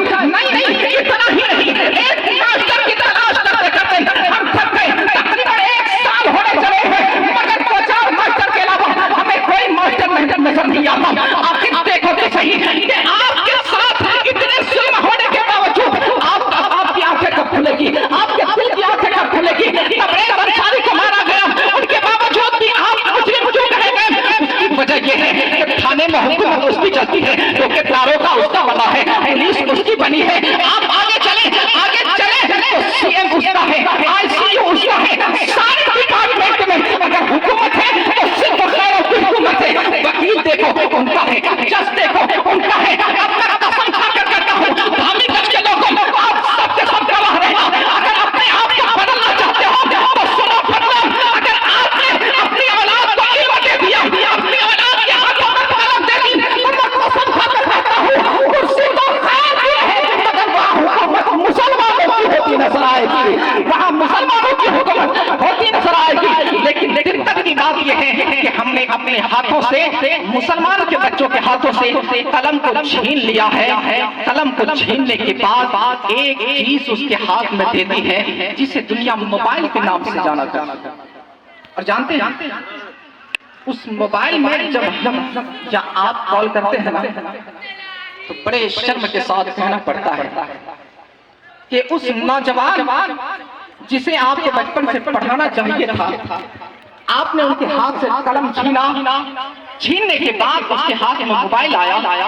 जाए। नहीं, इतना ही नहीं, एक मास्टर की तलाश करते करते हम थक गए। तकरीबन 1 साल होने चले हैं, मगर 2-4 मास्टर के अलावा हमें कोई मास्टर नजर नहीं आता। आखिर देखो तो सही कि आपके साथ इतने जुल्म होने के बावजूद आपकी आंखें कब खुलेगी, आपके दिल की आंखें कब खुलेगी। तबरेज़ अंसारी को मारा गया, उनके बावजूद भी आप मुस्लिम क्यों कहे गए? उसकी वजह यह है कि थाने में हुकूमत उसकी चलती है, क्योंकि दारों का उसका बना है, पुलिस उसकी बनी है। आप आगे चले तो सीएम उसका है, आईसीयू उसका है, सारे डिपार्टमेंट में अगर हुकूमत है तो सिर्फ गैर हुकूमत है। वकील देखो उनका है, जज देखो उनका है। अब मैं कसम खाकर कहता हूँ धामीगंज के लोगों, आप सबके सब गवाह रहना। अगर अपने आप को बदलना चाहते हो तो सुनो बदलाव। अगर आपने अपनी औलाद को इल्म दे दिया, अपनी औलाद के हाथों में कलम दे दी, तो मैं कसम खाकर कहता हूँ कुर्सी तो खैर भी है, मगर वहाँ हुकूमत मुसलमानों की होती नजर आएगी, वहाँ मुसलमानों की हुकूमत होती नजर आएगी। लेकिन दिक्कत की बात यह है कि हमने अपने हाथों से, मुसलमानों के बच्चों के हाथों से कलम को छीन लिया है। कलम को छीनने के बाद एक चीज उसके हाथ में दे दी है जिसे दुनिया मोबाइल के नाम से जाना जाता है। और जानते हैं उस मोबाइल में जब आप कॉल करते हैं ना, तो बड़े शर्म के साथ कहना पड़ता है कि उस नौजवान जिसे आपके बचपन से पढ़ाना चाहिए था, आपने उनके हाथ से कलम छीनने के बाद उसके हाथ में मोबाइल आया।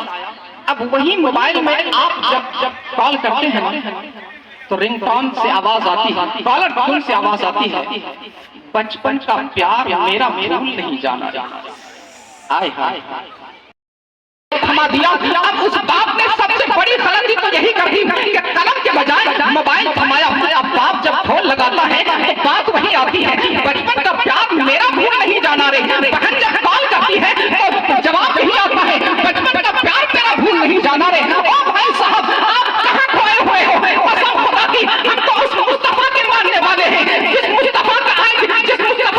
अब वही मोबाइल में आप जब कॉल करते हैं ना, तो रिंगटोन से आवाज आती है, कॉलर ट्यून से आवाज आती है, बचपन का प्यार मेरा भूल नहीं जाना। हाय हाय थमा दिया। अब उस बाप ने सबसे बड़ी गलती तो यही कर दी कि कलम के बजाय मोबाइल थमाया। अब बाप जब फोन लगाता है तो बात वही आती है, बचपन का प्यार मेरा भूल नहीं जाना रे। बहन जब कॉल करती है तो जवाब यही आता है, बचपन का प्यार मेरा भूल नहीं जाना रे। ओ भाई साहब, आप कहाँ खोए हुए हो? कसम खुदा की, हम तो उस मुस्तफा के मानने वाले हैं जिस मुस्तफा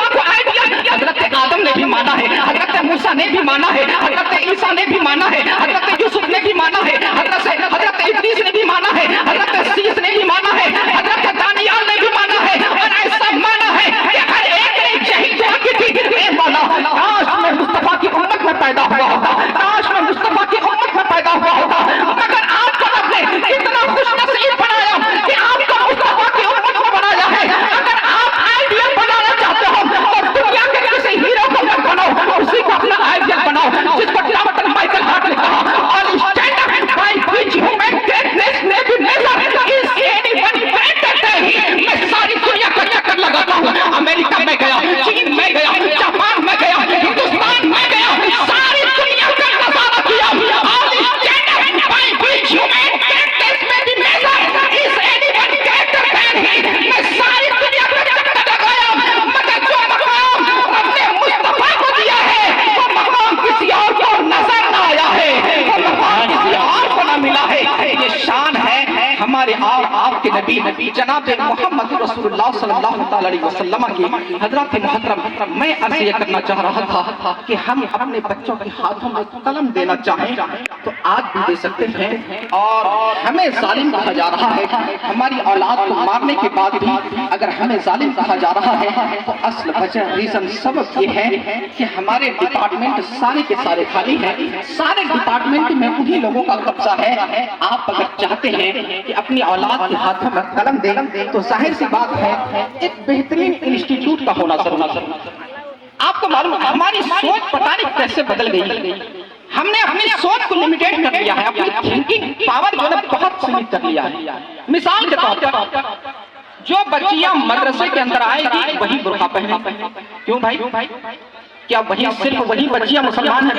को आइडिया हजरत आदम ने भी माना है, हजरत मूसा ने भी माना है, हजरत ईसा ने भी माना है, हजरत यूसुफ ने भी माना है, हजरत इद्रीस ने भी माना है, हजरत शीश ने भी माना है, हजरत दानियाल ने भी माना है। और ऐसा माना है कि हर एक ने यही दुआ की थी, माना काश मैं मुस्तफा की उम्मत में पैदा हुआ होता, काश मैं मुस्तफा की उम्मत में पैदा हुआ होता। मगर आपको रब ने इतना खुशनसीब बनाया कि आपको मुस्तफा की उम्मत में बनाया है। अगर आप आइडियल बनाना चाहते हो तो दुनिया के किसी हीरो को मत बनाओ, उसी को अपना आइडियल बनाओ, जिसको डॉक्टर माइकल हार्ट ने कहा, all stand up by which human greatness may be measured is anyone greater than he. मैं सारी दुनिया का चक्कर लगाता हूँ, अमेरिका में गया, चीन में गया, जापान में गया, हिंदुस्तान में गया, सारी दुनिया का नजारा किया। All stand up by which human greatness may be measured is anyone greater than he. मैं सारी दुनिया का चक्कर लगाया, मगर जो मकाम अपने मुस्तफा को दिया है वो मकाम किसी और को नजर ना आया है, वो मकाम किसी और को ना मिला है। ये शान है हमारे और आपके नबी जनाब मोहम्मद रसूलुल्लाह सल्लल्लाहु अलैहि वसल्लम की। हजरत मोहतरम, मैं अर्ज ये करना चाह रहा था कि हम अपने बच्चों के हाथों में कलम देना चाहें तो आज भी दे सकते हैं। और हमें जालिम कहा जा रहा है, हमारी औलाद को मारने के बाद भी अगर हमें जालिम कहा जा रहा है तो असल वजह, रीजन, सबब ये है कि हमारे डिपार्टमेंट सारे के सारे खाली हैं, सारे डिपार्टमेंट में उन्हीं लोगों का कब्जा है। आप अगर चाहते हैं कि अपनी औलाद के हाथों में कलम दें तो जाहिर सी बात है एक बेहतरीन इंस्टीट्यूट का होना जरूरी है। आपको मालूम है हमारी सोच पता नहीं कैसे बदल गई। हमने अपनी सोच को लिमिटेड कर लिया है, अपनी थिंकिंग पावर जो है बहुत सीमित कर लिया है। मिसाल के तौर पर जो बच्चियां मदरसे के अंदर आएगी वही बुर्का पहने। क्यों भाई? क्या वही सिर्फ वही बच्चियां मुसलमान है?